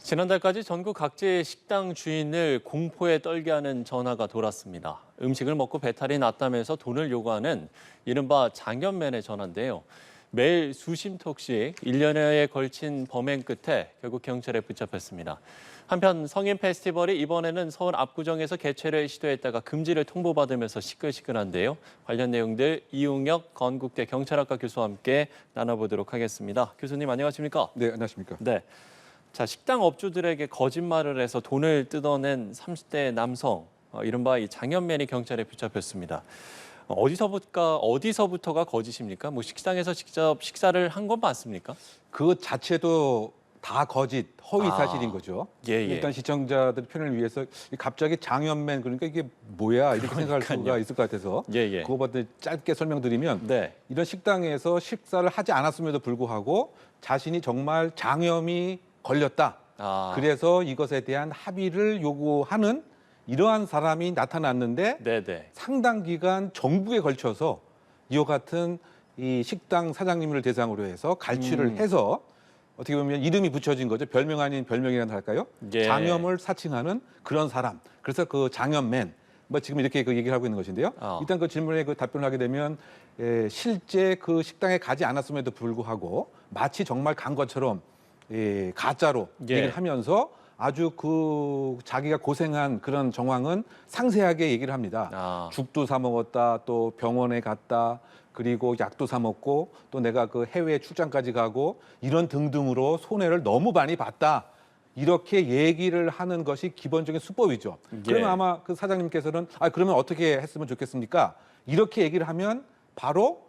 지난달까지 전국 각지의 식당 주인을 공포에 떨게 하는 전화가 돌았습니다. 음식을 먹고 배탈이 났다면서 돈을 요구하는 이른바 장염맨의 전화인데요. 매일 수십 톡씩 1년여에 걸친 범행 끝에 결국 경찰에 붙잡혔습니다. 한편 성인 페스티벌이 이번에는 서울 압구정에서 개최를 시도했다가 금지를 통보받으면서 시끌시끌한데요. 관련 내용들 이웅혁 건국대 경찰학과 교수와 함께 나눠보도록 하겠습니다. 교수님 안녕하십니까? 네, 안녕하십니까? 네. 자, 식당 업주들에게 거짓말을 해서 돈을 뜯어낸 30대 남성, 이른바 이 장염맨이 경찰에 붙잡혔습니다. 어디서부터가 거짓입니까? 뭐 식당에서 직접 식사를 한 건 맞습니까? 그 자체도 다 거짓, 허위 사실인 거죠. 예. 일단 시청자들 편을 위해서 갑자기 장염맨 그러니까 이게 뭐야 이렇게 생각할 수가 있을 것 같아서 예. 그거보다 짧게 설명드리면 네. 이런 식당에서 식사를 하지 않았음에도 불구하고 자신이 정말 장염이 걸렸다. 그래서 이것에 대한 합의를 요구하는 이러한 사람이 나타났는데 네네. 상당 기간 정부에 걸쳐서 이와 같은 이 식당 사장님을 대상으로 해서 갈취를 해서 어떻게 보면 이름이 붙여진 거죠. 별명 아닌 별명이라고 할까요? 예. 장염을 사칭하는 그런 사람. 그래서 그 장염맨. 뭐 지금 이렇게 그 얘기를 하고 있는 것인데요. 일단 그 질문에 그 답변을 하게 되면 실제 그 식당에 가지 않았음에도 불구하고 마치 정말 간 것처럼 가짜로 얘기를 하면서 아주 그 자기가 고생한 그런 정황은 상세하게 얘기를 합니다. 죽도 사 먹었다, 또 병원에 갔다, 그리고 약도 사 먹고 또 내가 그 해외 출장까지 가고 이런 등등으로 손해를 너무 많이 봤다. 이렇게 얘기를 하는 것이 기본적인 수법이죠. 그러면 아마 그 사장님께서는 그러면 어떻게 했으면 좋겠습니까? 이렇게 얘기를 하면 바로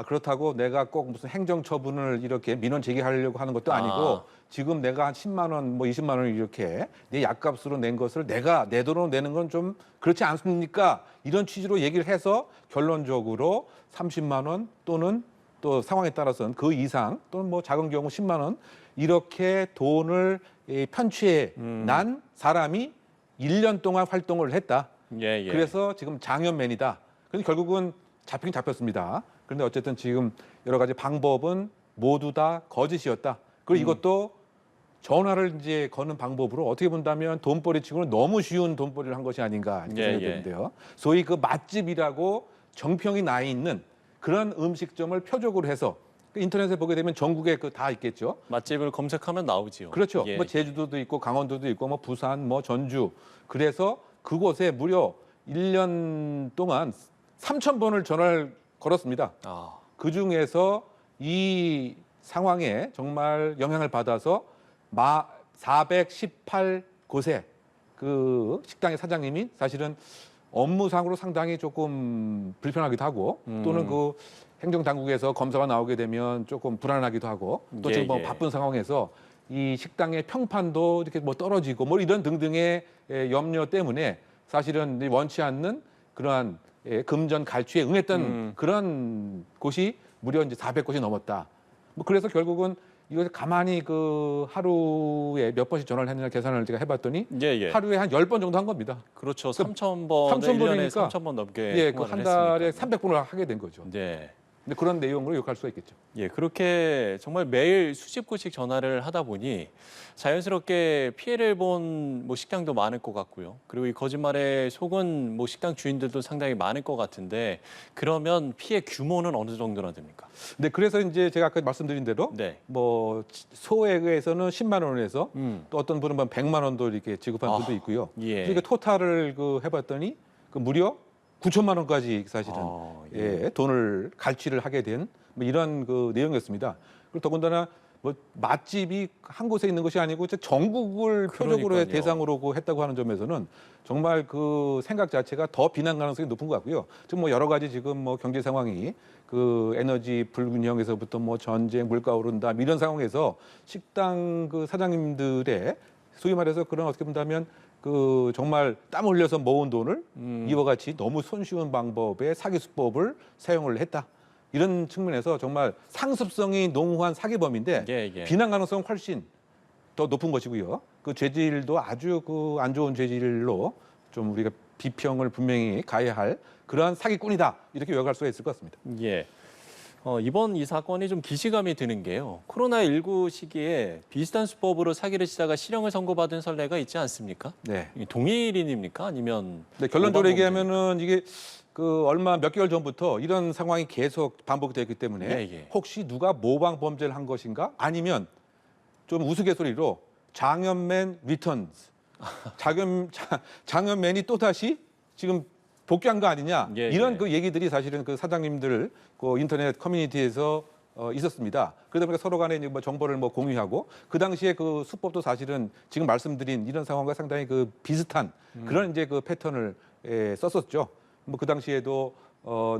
그렇다고 내가 꼭 무슨 행정처분을 이렇게 민원 제기하려고 하는 것도 아니고 지금 내가 한 10만 원, 뭐 20만 원을 이렇게 내 약값으로 낸 것을 내가 내 돈으로 내는 건 좀 그렇지 않습니까? 이런 취지로 얘기를 해서 결론적으로 30만 원 또는 또 상황에 따라서는 그 이상 또는 뭐 작은 경우 10만 원 이렇게 돈을 편취해 난 사람이 1년 동안 활동을 했다. 그래서 지금 장염맨이다. 그래서 결국은 잡히긴 잡혔습니다. 그런데 어쨌든 지금 여러 가지 방법은 모두 다 거짓이었다. 그리고 이것도 전화를 이제 거는 방법으로 어떻게 본다면 돈벌이치고는 너무 쉬운 돈벌이를 한 것이 아닌가 이렇게 생각이 드는데요. 소위 그 맛집이라고 정평이 나 있는 그런 음식점을 표적으로 해서 인터넷에 보게 되면 전국에 그 다 있겠죠. 맛집을 검색하면 나오지요. 그렇죠. 뭐 제주도도 있고 강원도도 있고 뭐 부산, 뭐 전주. 그래서 그곳에 무려 1년 동안 3,000번을 전화를 걸었습니다. 그 중에서 이 상황에 정말 영향을 받아서 418곳에 그 식당의 사장님이 사실은 업무상으로 상당히 조금 불편하기도 하고 또는 그 행정당국에서 검사가 나오게 되면 조금 불안하기도 하고 또 지금 뭐 바쁜 상황에서 이 식당의 평판도 이렇게 뭐 떨어지고 뭐 이런 등등의 염려 때문에 사실은 원치 않는 그러한 금전 갈취에 응했던 그런 곳이 무려 이제 400곳이 넘었다. 뭐 그래서 결국은 이것을 가만히 그 하루에 몇 번씩 전화를 했느냐 계산을 제가 해봤더니 하루에 한 10번 정도 한 겁니다. 그렇죠. 3,000번, 3,000번이니까 3,000번 넘게 그 한 달에 300번을 하게 된 거죠. 네. 근데 그런 내용으로 욕할 수가 있겠죠. 그렇게 정말 매일 수십 곳씩 전화를 하다 보니 자연스럽게 피해를 본 뭐 식당도 많을 것 같고요. 그리고 이 거짓말에 속은 뭐 식당 주인들도 상당히 많을 것 같은데 그러면 피해 규모는 어느 정도나 됩니까? 네, 그래서 이제 제가 아까 말씀드린 대로 뭐 소액에서는 10만 원에서 또 어떤 분은 100만 원도 이렇게 지급한 분도 있고요. 그러니까 토탈을 그 해봤더니 그 무려 9천만 원까지 사실은 돈을 갈취를 하게 된 뭐 이런 그 내용이었습니다. 그리고 더군다나 뭐 맛집이 한 곳에 있는 것이 아니고 전국을 표적으로 대상으로 했다고 하는 점에서는 정말 그 생각 자체가 더 비난 가능성이 높은 것 같고요. 지금 뭐 여러 가지 지금 뭐 경제 상황이 그 에너지 불균형에서부터 뭐 전쟁, 물가 오른다 이런 상황에서 식당 그 사장님들의 소위 말해서 그런 어떻게 본다면 그 정말 땀 흘려서 모은 돈을 이와 같이 너무 손쉬운 방법의 사기 수법을 사용을 했다. 이런 측면에서 정말 상습성이 농후한 사기범인데 비난 가능성은 훨씬 더 높은 것이고요. 그 죄질도 아주 그 안 좋은 죄질로 좀 우리가 비평을 분명히 가해야 할 그러한 사기꾼이다. 이렇게 요약할 수가 있을 것 같습니다. 이번 이 사건이 좀 기시감이 드는 게요. 코로나19 시기에 비슷한 수법으로 사기를 치다가 실형을 선고받은 선례가 있지 않습니까? 네. 이게 동일인입니까? 아니면 네, 결론적으로 모방 얘기하면은 이게 그 얼마 몇 개월 전부터 이런 상황이 계속 반복됐기 때문에 예, 예. 혹시 누가 모방 범죄를 한 것인가? 아니면 좀 우스갯소리로 장현맨 리턴스, 장현맨이 또 다시 지금 복귀한 거 아니냐? 예, 이런 예. 그 얘기들이 사실은 그 사장님들 그 인터넷 커뮤니티에서 있었습니다. 그러다 보니까 서로 간에 이제 뭐 정보를 뭐 공유하고 그 당시에 그 수법도 사실은 지금 말씀드린 이런 상황과 상당히 그 비슷한 그런 이제 그 패턴을 썼었죠. 뭐 그 당시에도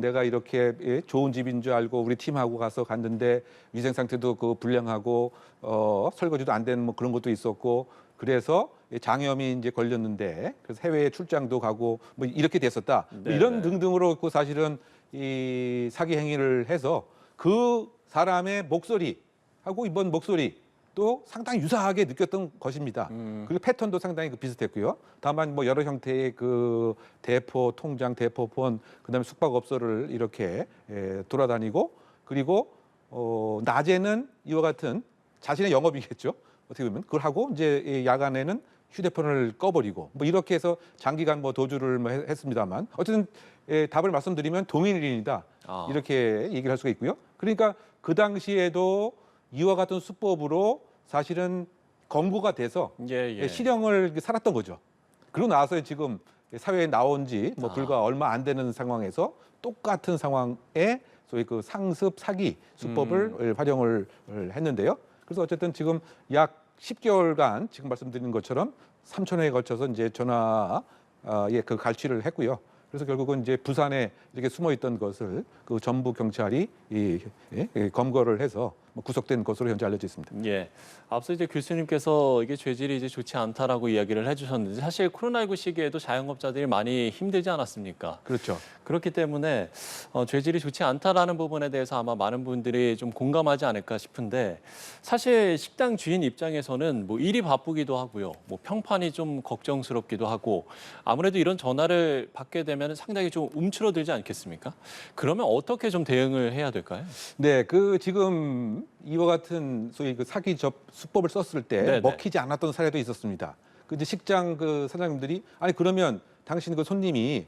내가 이렇게 좋은 집인 줄 알고 우리 팀하고 가서 갔는데 위생 상태도 그 불량하고 설거지도 안 되는 뭐 그런 것도 있었고 그래서 장염이 이제 걸렸는데 그래서 해외에 출장도 가고 뭐 이렇게 됐었다. 뭐 이런 등등으로 그 사실은 이 사기 행위를 해서 그 사람의 목소리하고 이번 목소리 또 상당히 유사하게 느꼈던 것입니다. 그리고 패턴도 상당히 그 비슷했고요. 다만 뭐 여러 형태의 그 대포 통장, 대포폰, 그다음에 숙박업소를 이렇게 돌아다니고 그리고 낮에는 이와 같은 자신의 영업이겠죠. 어떻게 보면 그걸 하고 이제 야간에는 휴대폰을 꺼버리고 뭐 이렇게 해서 장기간 뭐 도주를 뭐 했습니다만 어쨌든 답을 말씀드리면 동일인이다 이렇게 얘기를 할 수가 있고요. 그러니까 그 당시에도 이와 같은 수법으로 사실은 검거가 돼서 실형을 살았던 거죠. 그러고 나서 지금 사회에 나온 지 뭐 불과 얼마 안 되는 상황에서 똑같은 상황에 소위 그 상습 사기 수법을 활용을 했는데요. 그래서 어쨌든 지금 약 10개월간 지금 말씀드린 것처럼 3천회에 걸쳐서 이제 그 갈취를 했고요. 그래서 결국은 이제 부산에 이렇게 숨어 있던 것을 그 전북 경찰이 검거를 해서 구속된 것으로 현재 알려져 있습니다. 예. 앞서 이제 교수님께서 이게 죄질이 이제 좋지 않다라고 이야기를 해주셨는데 사실 코로나19 시기에도 자영업자들이 많이 힘들지 않았습니까? 그렇죠. 그렇기 때문에 죄질이 좋지 않다라는 부분에 대해서 아마 많은 분들이 좀 공감하지 않을까 싶은데 사실 식당 주인 입장에서는 뭐 일이 바쁘기도 하고요. 뭐 평판이 좀 걱정스럽기도 하고 아무래도 이런 전화를 받게 되면 상당히 좀 움츠러들지 않겠습니까? 그러면 어떻게 좀 대응을 해야 될까요? 네, 그 지금 이와 같은 소위 그 사기 수법을 썼을 때 네네. 먹히지 않았던 사례도 있었습니다. 그 이제 식장 그 사장님들이 아니 그러면 당신 그 손님이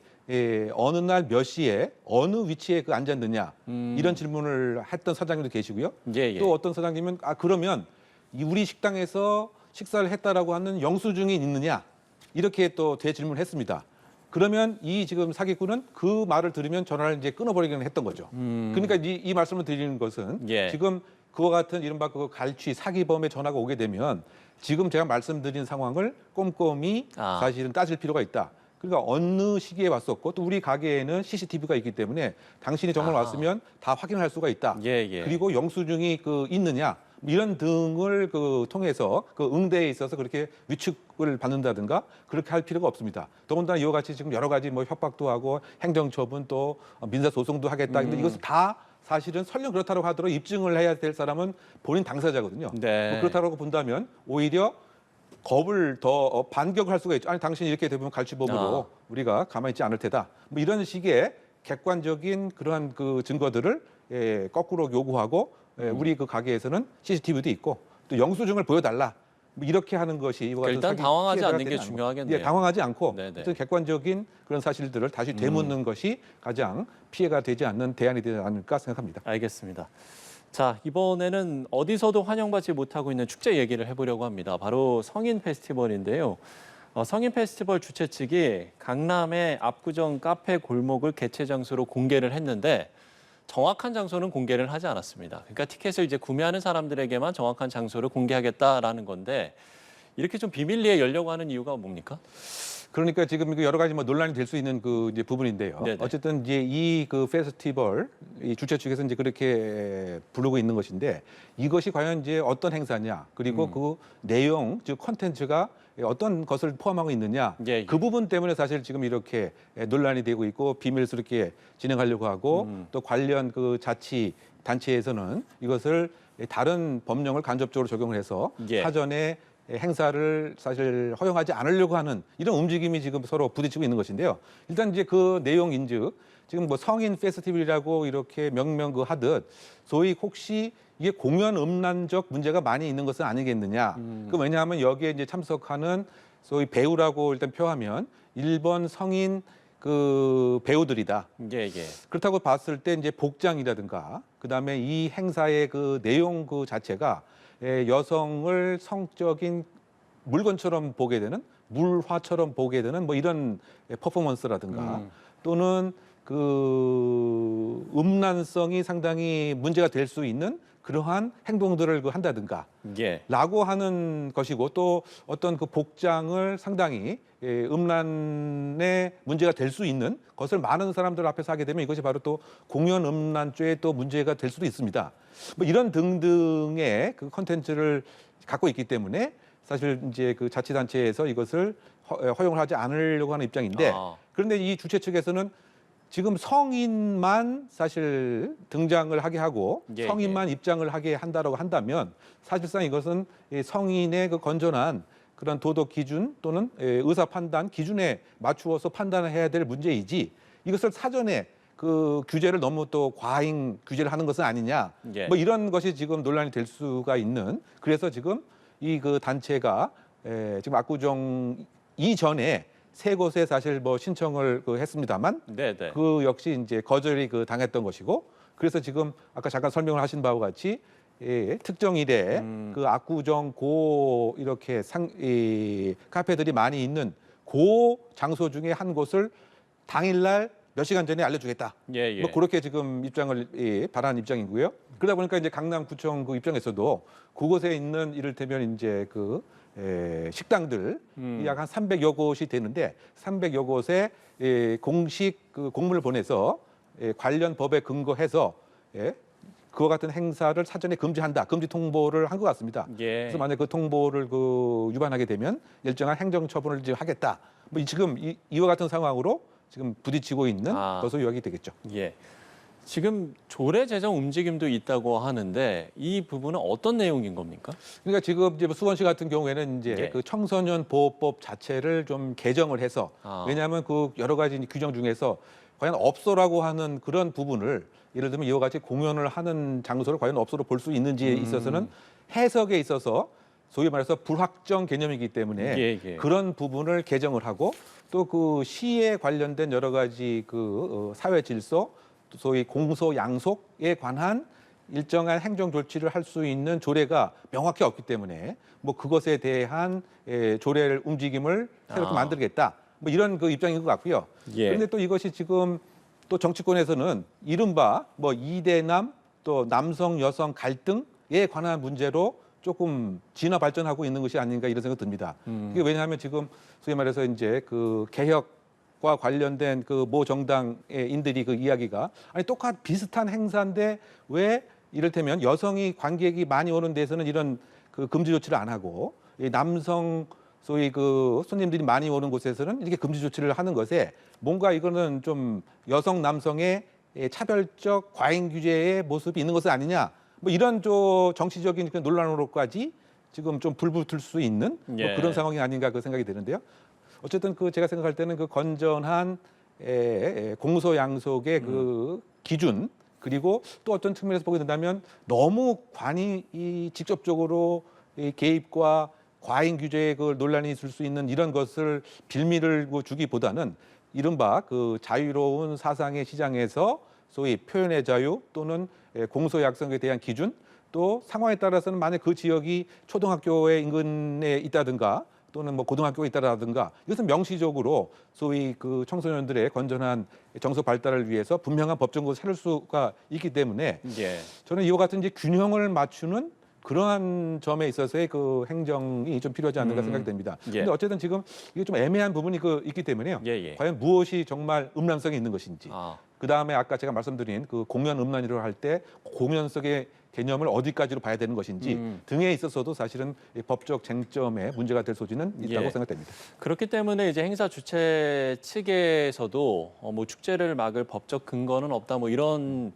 어느 날 몇 시에 어느 위치에 그 앉았느냐 이런 질문을 했던 사장님도 계시고요. 예. 또 어떤 사장님은 그러면 우리 식당에서 식사를 했다라고 하는 영수증이 있느냐 이렇게 또 대질문을 했습니다. 그러면 이 지금 사기꾼은 그 말을 들으면 전화를 이제 끊어버리기는 했던 거죠. 그러니까 이 말씀을 드리는 것은 지금 그와 같은 이른바 그 갈취 사기범의 전화가 오게 되면 지금 제가 말씀드린 상황을 꼼꼼히 사실은 따질 필요가 있다. 그러니까 어느 시기에 왔었고 또 우리 가게에는 CCTV가 있기 때문에 당신이 정말 왔으면 다 확인할 수가 있다. 그리고 영수증이 그 있느냐 이런 등을 그 통해서 그 응대에 있어서 그렇게 위축을 받는다든가 그렇게 할 필요가 없습니다. 더군다나 이와 같이 지금 여러 가지 뭐 협박도 하고 행정처분 또 민사소송도 하겠다. 근데 이것을 다 사실은 설령 그렇다고 하더라도 입증을 해야 될 사람은 본인 당사자거든요. 뭐 그렇다고 본다면 오히려 겁을 더 반격을 할 수가 있죠. 아니 당신이 이렇게 되면 갈취범으로 우리가 가만히 있지 않을 테다. 뭐 이런 식의 객관적인 그러한 그 증거들을 거꾸로 요구하고 우리 그 가게에서는 CCTV도 있고 또 영수증을 보여달라. 뭐 이렇게 하는 것이 일단 당황하지 않는 게 중요하겠네요. 당황하지 않고 어떤 객관적인 그런 사실들을 다시 되묻는 것이 가장 피해가 되지 않는 대안이 되지 않을까 생각합니다. 알겠습니다. 자, 이번에는 어디서도 환영받지 못하고 있는 축제 얘기를 해보려고 합니다. 바로 성인 페스티벌인데요. 성인 페스티벌 주최 측이 강남의 압구정 카페 골목을 개최 장소로 공개를 했는데 정확한 장소는 공개를 하지 않았습니다. 그러니까 티켓을 이제 구매하는 사람들에게만 정확한 장소를 공개하겠다라는 건데 이렇게 좀 비밀리에 열려고 하는 이유가 뭡니까? 그러니까 지금 여러 가지 뭐 논란이 될 수 있는 그 이제 부분인데요. 어쨌든 이제 이 그 페스티벌 이 주최 측에서 이제 그렇게 부르고 있는 것인데 이것이 과연 이제 어떤 행사냐 그리고 그 내용 즉 콘텐츠가 어떤 것을 포함하고 있느냐 그 부분 때문에 사실 지금 이렇게 논란이 되고 있고 비밀스럽게 진행하려고 하고 또 관련 그 자치 단체에서는 이것을 다른 법령을 간접적으로 적용을 해서 사전에 행사를 사실 허용하지 않으려고 하는 이런 움직임이 지금 서로 부딪히고 있는 것인데요. 일단 이제 그 내용인즉 지금 뭐 성인 페스티벌이라고 이렇게 명명 그 하듯 소위 혹시 이게 공연 음란적 문제가 많이 있는 것은 아니겠느냐. 그 왜냐하면 여기에 이제 참석하는 소위 배우라고 일단 표하면 일본 성인 그 배우들이다. 예. 그렇다고 봤을 때 이제 복장이라든가 그다음에 이 행사의 그 내용 그 자체가 여성을 성적인 물건처럼 보게 되는 물화처럼 보게 되는 뭐 이런 퍼포먼스라든가 또는 그 음란성이 상당히 문제가 될 수 있는 그러한 행동들을 그 한다든가 예. 라고 하는 것이고 또 어떤 그 복장을 상당히 음란의 문제가 될 수 있는 것을 많은 사람들 앞에서 하게 되면 이것이 바로 또 공연 음란죄의 또 문제가 될 수도 있습니다. 뭐 이런 등등의 그 컨텐츠를 갖고 있기 때문에 사실 이제 그 자치단체에서 이것을 허용을 하지 않으려고 하는 입장인데 그런데 이 주최 측에서는 지금 성인만 사실 등장을 하게 하고 예, 성인만 입장을 하게 한다라고 한다면 사실상 이것은 성인의 그 건전한 그런 도덕 기준 또는 의사 판단 기준에 맞추어서 판단을 해야 될 문제이지 이것을 사전에 그 규제를 너무 또 과잉 규제를 하는 것은 아니냐 예. 뭐 이런 것이 지금 논란이 될 수가 있는 그래서 지금 이 그 단체가 지금 압구정 이전에 세 곳에 사실 뭐 신청을 그 했습니다만 네네. 그 역시 이제 거절이 그 당했던 것이고 그래서 지금 아까 잠깐 설명을 하신 바와 같이 특정 일에 그 압구정 고 이렇게 카페들이 많이 있는 고 장소 중에 한 곳을 당일날 몇 시간 전에 알려주겠다. 예. 뭐 그렇게 지금 입장을 바라는 입장이고요. 그러다 보니까 이제 강남구청 그 입장에서도 그곳에 있는 이를테면 이제 그 식당들 약 한 300여 곳이 되는데 300여 곳에 공식 그 공문을 보내서 관련 법에 근거해서 그와 같은 행사를 사전에 금지한다. 금지 통보를 한 것 같습니다. 예. 그래서 만약 그 통보를 그 위반하게 되면 일정한 행정 처분을 이제 하겠다. 뭐 지금 이와 같은 상황으로 지금 부딪히고 있는 것으로 요약이 되겠죠. 예. 지금 조례 제정 움직임도 있다고 하는데 이 부분은 어떤 내용인 겁니까? 그러니까 지금 이제 뭐 수원시 같은 경우에는 이제 예. 그 청소년 보호법 자체를 좀 개정을 해서 왜냐하면 그 여러 가지 규정 중에서 과연 업소라고 하는 그런 부분을 예를 들면 이와 같이 공연을 하는 장소를 과연 업소로 볼 수 있는지에 있어서는 해석에 있어서 소위 말해서 불확정 개념이기 때문에 예. 그런 부분을 개정을 하고 또 그 시에 관련된 여러 가지 그 사회 질서 소위 공소 양속에 관한 일정한 행정 조치를 할 수 있는 조례가 명확히 없기 때문에 뭐 그것에 대한 조례를 움직임을 새롭게 만들겠다. 뭐 이런 그 입장인 것 같고요. 예. 그런데 또 이것이 지금 또 정치권에서는 이른바 뭐 이대남 또 남성 여성 갈등에 관한 문제로 조금 진화 발전하고 있는 것이 아닌가 이런 생각 듭니다. 이게 왜냐하면 지금 소위 말해서 이제 그 개혁과 관련된 그 모 정당의 인들이 그 이야기가 아니 똑같 비슷한 행사인데 왜 이를테면 여성이 관객이 많이 오는 데서는 이런 그 금지 조치를 안 하고 이 남성 소위 그 손님들이 많이 오는 곳에서는 이렇게 금지 조치를 하는 것에 뭔가 이거는 좀 여성 남성의 차별적 과잉 규제의 모습이 있는 것은 아니냐. 뭐 이런 정치적인 그 논란으로까지 지금 좀 불붙을 수 있는 뭐 그런 상황이 아닌가 그 생각이 드는데요. 어쨌든 그 제가 생각할 때는 그 건전한 공소 양속의 그 기준 그리고 또 어떤 측면에서 보게 된다면 너무 관이 직접적으로 개입과 과잉 규제의 그 논란이 있을 수 있는 이런 것을 빌미를 주기보다는 이른바 그 자유로운 사상의 시장에서 소위 표현의 자유 또는 공소 약속에 대한 기준 또 상황에 따라서는 만약 그 지역이 초등학교의 인근에 있다든가 또는 뭐 고등학교가 있다라든가 이것은 명시적으로 소위 그 청소년들의 건전한 정서 발달을 위해서 분명한 법정을 세울 수가 있기 때문에 저는 이와 같은 이제 균형을 맞추는 그러한 점에 있어서의 그 행정이 좀 필요하지 않는가 생각이 됩니다. 그런데 어쨌든 지금 이게 좀 애매한 부분이 있기 때문에요. 과연 무엇이 정말 음란성이 있는 것인지. 그 다음에 아까 제가 말씀드린 그 공연 음란이라고 할 때 공연성의 개념을 어디까지로 봐야 되는 것인지 등에 있어서도 사실은 법적 쟁점에 문제가 될 소지는 있다고 생각됩니다. 그렇기 때문에 이제 행사 주최 측에서도 뭐 축제를 막을 법적 근거는 없다 뭐 이런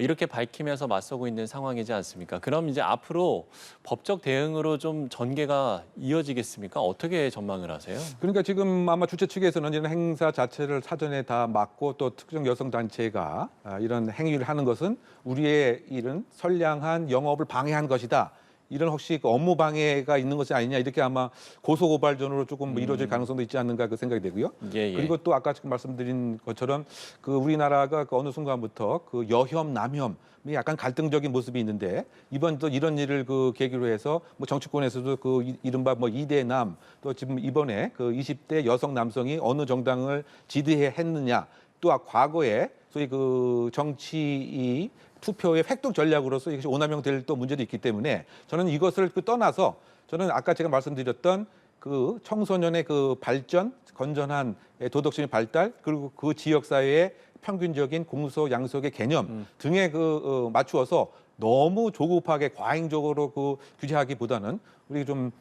이렇게 밝히면서 맞서고 있는 상황이지 않습니까? 그럼 이제 앞으로 법적 대응으로 좀 전개가 이어지겠습니까? 어떻게 전망을 하세요? 그러니까 지금 아마 주최 측에서는 이런 행사 자체를 사전에 다 막고 또 특정 여성 단체가 이런 행위를 하는 것은 우리의 이런 선량한 영업을 방해한 것이다. 이런 혹시 그 업무 방해가 있는 것이 아니냐 이렇게 아마 고소 고발전으로 조금 뭐 이루어질 가능성도 있지 않는가 그 생각이 되고요. 예, 예. 그리고 또 아까 지금 말씀드린 것처럼 그 우리나라가 그 어느 순간부터 그 여혐 남혐 약간 갈등적인 모습이 있는데 이번 또 이런 일을 그 계기로 해서 뭐 정치권에서도 그 이른바 뭐 2대 남 또 지금 이번에 그 20대 여성 남성이 어느 정당을 지지해 했느냐 또 과거에 소위 그 정치 투표의 획득 전략으로서 이것이 오남용될 또 문제도 있기 때문에 저는 이것을 그 떠나서 저는 아까 제가 말씀드렸던 그 청소년의 그 발전, 건전한 도덕심의 발달 그리고 그 지역 사회의 평균적인 공소 양속의 개념 등에 그 맞추어서 너무 조급하게 과잉적으로 그 규제하기보다는 우리 좀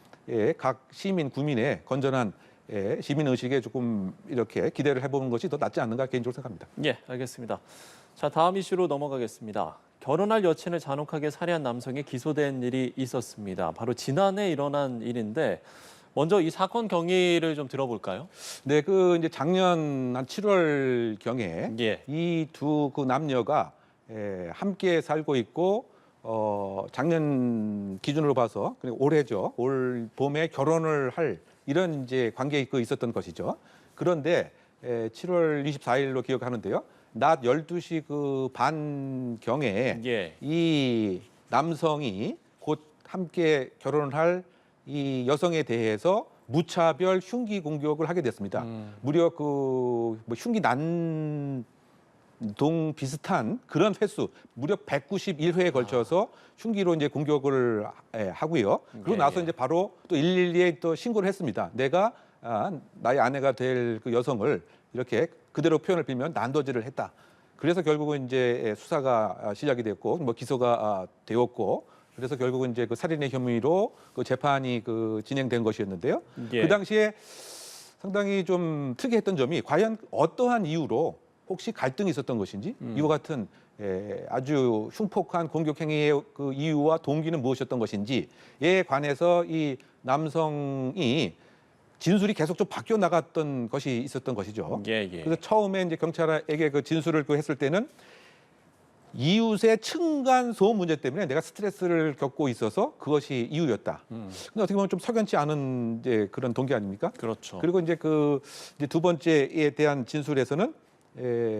각 시민 구민의 건전한 시민 의식에 조금 이렇게 기대를 해보는 것이 더 낫지 않는가 개인적으로 생각합니다. 예, 알겠습니다. 자, 다음 이슈로 넘어가겠습니다. 결혼할 여친을 잔혹하게 살해한 남성이 기소된 일이 있었습니다. 바로 지난해 일어난 일인데 먼저 이 사건 경위를 좀 들어볼까요? 네, 그 이제 작년 한 7월 경에 예. 이 두 그 남녀가 함께 살고 있고 작년 기준으로 봐서 그리고 올해죠. 올 봄에 결혼을 할 이런 이제 관계에 있었던 것이죠. 그런데 7월 24일로 기억하는데요. 낮 12시 그 반 경에 예. 이 남성이 곧 함께 결혼을 할 이 여성에 대해서 무차별 흉기 공격을 하게 됐습니다. 무려 그 뭐 흉기 난동 비슷한 그런 횟수 무려 191회에 걸쳐서 흉기로 이제 공격을 하고요. 그리고 나서 이제 바로 또 112에 또 신고를 했습니다. 내가 나의 아내가 될 그 여성을 이렇게 그대로 표현을 빌면 난도질을 했다. 그래서 결국은 이제 수사가 시작이 됐고 뭐 기소가 되었고 그래서 결국은 이제 그 살인의 혐의로 그 재판이 그 진행된 것이었는데요. 예. 그 당시에 상당히 좀 특이했던 점이 과연 어떠한 이유로 혹시 갈등이 있었던 것인지 이와 같은 아주 흉폭한 공격 행위의 그 이유와 동기는 무엇이었던 것인지에 관해서 이 남성이 진술이 계속 좀 바뀌어 나갔던 것이 있었던 것이죠. 예, 예. 그래서 처음에 이제 경찰에게 그 진술을 그 했을 때는 이웃의 층간 소음 문제 때문에 내가 스트레스를 겪고 있어서 그것이 이유였다. 근데 어떻게 보면 좀 석연치 않은 이제 그런 동기 아닙니까? 그렇죠. 그리고 이제 그 이제 두 번째에 대한 진술에서는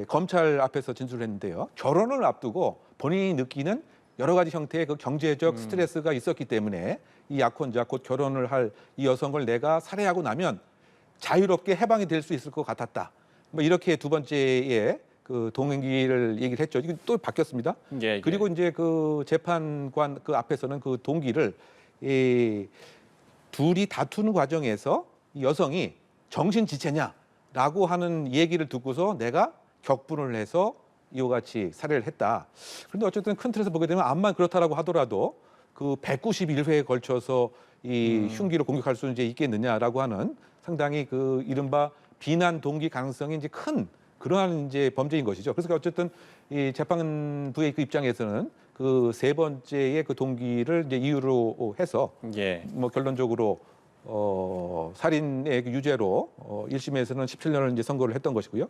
검찰 앞에서 진술을 했는데요. 결혼을 앞두고 본인이 느끼는 여러 가지 형태의 그 경제적 스트레스가 있었기 때문에 이 약혼자 곧 결혼을 할 이 여성을 내가 살해하고 나면 자유롭게 해방이 될 수 있을 것 같았다. 뭐 이렇게 두 번째에 그 동기를 얘기를 했죠. 이게 또 바뀌었습니다. 예, 예. 그리고 이제 그 재판관 그 앞에서는 그 동기를 둘이 다투는 과정에서 이 여성이 정신지체냐라고 하는 얘기를 듣고서 내가 격분을 해서 이와 같이 살해를 했다. 그런데 어쨌든 큰 틀에서 보게 되면 암만 그렇다라고 하더라도 그 191회에 걸쳐서 이 흉기로 공격할 수 이제 있겠느냐라고 하는 상당히 그 이른바 비난 동기 가능성이 이제 큰 그러한 이제 범죄인 것이죠. 그래서 어쨌든 이 재판부의 그 입장에서는 그 세 번째의 그 동기를 이제 이유로 해서 예. 뭐 결론적으로 살인의 그 유죄로 1심에서는 17년을 이제 선고를 했던 것이고요.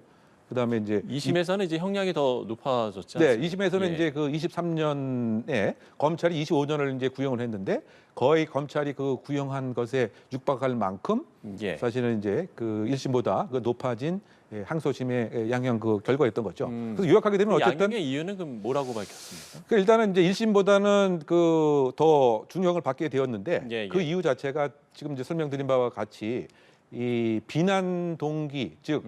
그다음에 이제 2심에서는 이제 형량이 더 높아졌지 네, 않습니까? 2심에서는 예. 이제 그 23년에 검찰이 25년을 이제 구형을 했는데 거의 검찰이 그 구형한 것에 육박할 만큼 예. 사실은 이제 그 1심보다 그 높아진 항소심의 양형 그 결과였던 거죠. 그래서 요약하게 되면 어쨌든 양형의 이유는 그럼 뭐라고 밝혔습니까? 그 일단은 이제 1심보다는 그 더 중형을 받게 되었는데 예, 그 예. 이유 자체가 지금 이제 설명드린 바와 같이 이 비난 동기 즉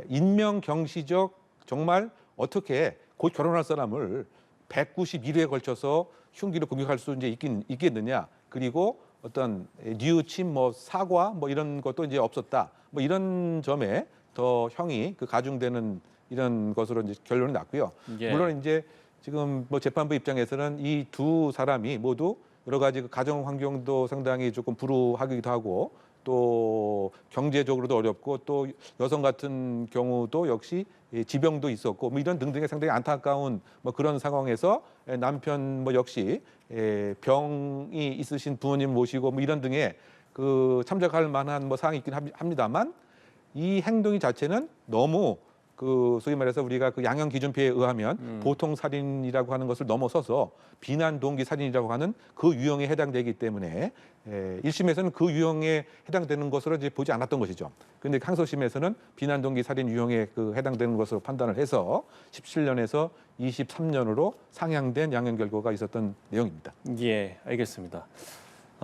인명 경시적 정말 어떻게 곧 결혼할 사람을 191회에 걸쳐서 흉기로 공격할 수 이제 있겠느냐 그리고 어떤 뉘우침 뭐 사과 뭐 이런 것도 이제 없었다 뭐 이런 점에 더 형이 그 가중되는 이런 것으로 이제 결론이 났고요. 예. 물론 이제 지금 뭐 재판부 입장에서는 이 두 사람이 모두 여러 가지 그 가정 환경도 상당히 조금 불우하기도 하고 또 경제적으로도 어렵고 또 여성 같은 경우도 역시 지병도 있었고 뭐 이런 등등의 상당히 안타까운 뭐 그런 상황에서 남편 뭐 역시 병이 있으신 부모님 모시고 뭐 이런 등의 그 참작할 만한 뭐 사항이 있긴 합니다만 이 행동이 자체는 너무 그 소위 말해서 우리가 그 양형 기준표에 의하면 보통 살인이라고 하는 것을 넘어서서 비난 동기 살인이라고 하는 그 유형에 해당되기 때문에 1심에서는 그 유형에 해당되는 것으로 이제 보지 않았던 것이죠. 그런데 항소심에서는 비난 동기 살인 유형에 그 해당되는 것으로 판단을 해서 17년에서 23년으로 상향된 양형 결과가 있었던 내용입니다. 예, 알겠습니다.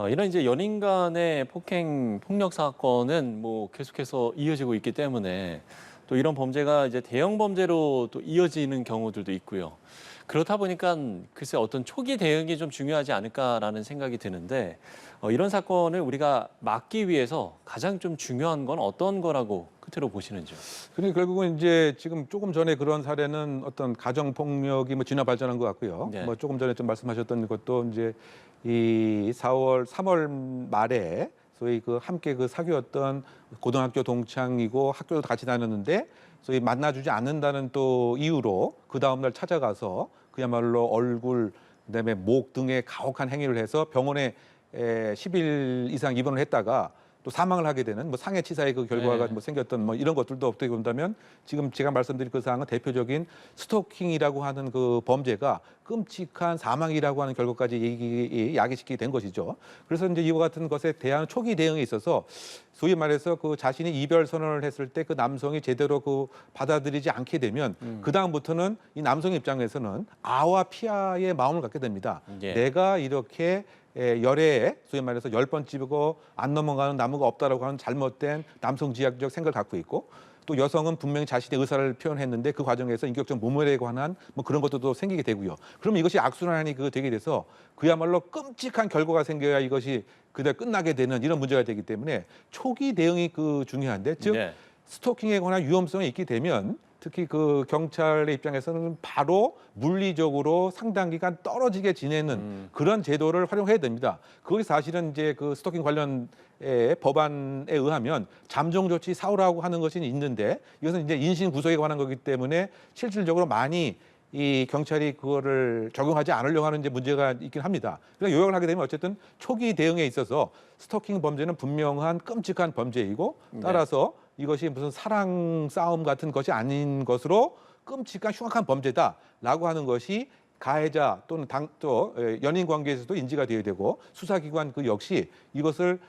이런 이제 연인 간의 폭력 사건은 뭐 계속해서 이어지고 있기 때문에 또 이런 범죄가 이제 대형 범죄로 또 이어지는 경우들도 있고요. 그렇다 보니까 글쎄 어떤 초기 대응이 좀 중요하지 않을까라는 생각이 드는데 이런 사건을 우리가 막기 위해서 가장 좀 중요한 건 어떤 거라고 끝으로 보시는지요? 그러니까 결국은 이제 지금 조금 전에 그런 사례는 어떤 가정 폭력이 뭐 진화 발전한 것 같고요. 네. 뭐 조금 전에 좀 말씀하셨던 것도 이제 이 3월 말에 소위 그 함께 그 사귀었던 고등학교 동창이고 학교도 같이 다녔는데 소위 만나주지 않는다는 또 이유로 그 다음날 찾아가서 그야말로 얼굴 그다음에 목 등에 가혹한 행위를 해서 병원에 10일 이상 입원을 했다가 또 사망을 하게 되는 뭐 상해치사의 그 결과가 네. 뭐 생겼던 뭐 이런 것들도 어떻게 본다면 지금 제가 말씀드린 그 사항은 대표적인 스토킹이라고 하는 그 범죄가 끔찍한 사망이라고 하는 결과까지 야기시키게 된 것이죠. 그래서 이제 이와 같은 것에 대한 초기 대응에 있어서 소위 말해서 그 자신이 이별 선언을 했을 때 그 남성이 제대로 그 받아들이지 않게 되면 그 다음부터는 이 남성 입장에서는 아와 피아의 마음을 갖게 됩니다. 예. 내가 이렇게 열애에 소위 말해서 10번 집고 안 넘어가는 나무가 없다라고 하는 잘못된 남성지향적 생각을 갖고 있고 또 여성은 분명히 자신의 의사를 표현했는데 그 과정에서 인격적 모멸에 관한 뭐 그런 것들도 생기게 되고요. 그러면 이것이 악순환이 되게 돼서 그야말로 끔찍한 결과가 생겨야 이것이 그대로 끝나게 되는 이런 문제가 되기 때문에 초기 대응이 그 중요한데 즉 네. 스토킹에 관한 위험성이 있게 되면 특히 그 경찰의 입장에서는 바로 물리적으로 상당 기간 떨어지게 지내는 그런 제도를 활용해야 됩니다. 그것이 사실은 이제 그 스토킹 관련 법안에 의하면 잠정 조치 사후라고 하는 것이 있는데 이것은 이제 인신 구속에 관한 거기 때문에 실질적으로 많이 이 경찰이 그거를 적용하지 않으려고 하는 이제 문제가 있긴 합니다. 그래서 요약을 하게 되면 어쨌든 초기 대응에 있어서 스토킹 범죄는 분명한 끔찍한 범죄이고 따라서 이것이 무슨 사랑 싸움 같은 것이 아닌 것으로 끔찍한 흉악한 범죄다라고 하는 것이 가해자 또는 또 연인 관계에서도 인지가 되어야 되고 수사기관 그 역시 이것을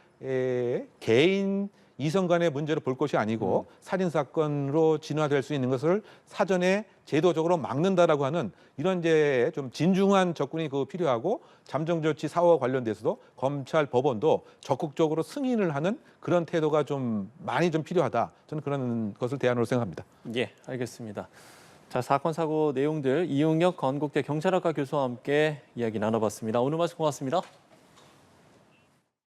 개인 이성 간의 문제로 볼 것이 아니고 살인 사건으로 진화될 수 있는 것을 사전에 제도적으로 막는다라고 하는 이런 이제 좀 진중한 접근이 필요하고 잠정 조치 사후와 관련돼서도 검찰 법원도 적극적으로 승인을 하는 그런 태도가 좀 많이 좀 필요하다. 저는 그런 것을 대안으로 생각합니다. 예, 알겠습니다. 자, 사건 사고 내용들 이용혁 건국대 경찰학과 교수와 함께 이야기 나눠봤습니다. 오늘 말씀 고맙습니다.